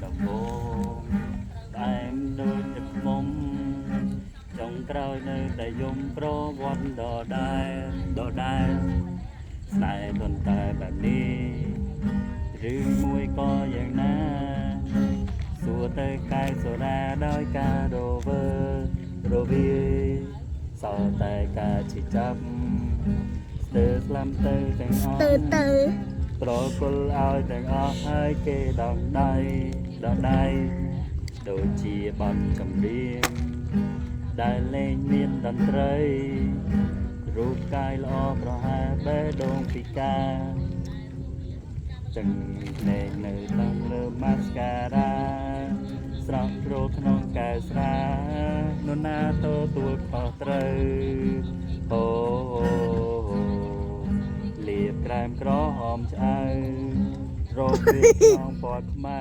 ដំបងតែមដូចទឹកមុំចុងក្រោយនៅតែយំប្រវត្តិដដែលស្នេហ៍មិនតែបែបនេះឬមួយក៏យ៉ាងណាសួរទៅកាយសូរាដោយការរវាសល់តែការឈឺចាប់ស្ទើរស្លាប់ទៅទាំងអស់ប្រគល់ឲ្យទាំងអស់ហើយគេដងដៃដូចជាបទចម្រៀងដែលលេងមានតន្ត្រីរូបកាយល្អប្រហែលបេះដូងពិការចឹងភ្នែកនៅតាមលើម៉ាស្ការ៉ាស្រក់ជ្រោក្នុងកែវស្រានរណាទទួលខុសត្រូវអូលាបក្រែមក្រហមឆ្អៅរោគវាក្នុងពណ៌ខ្មៅ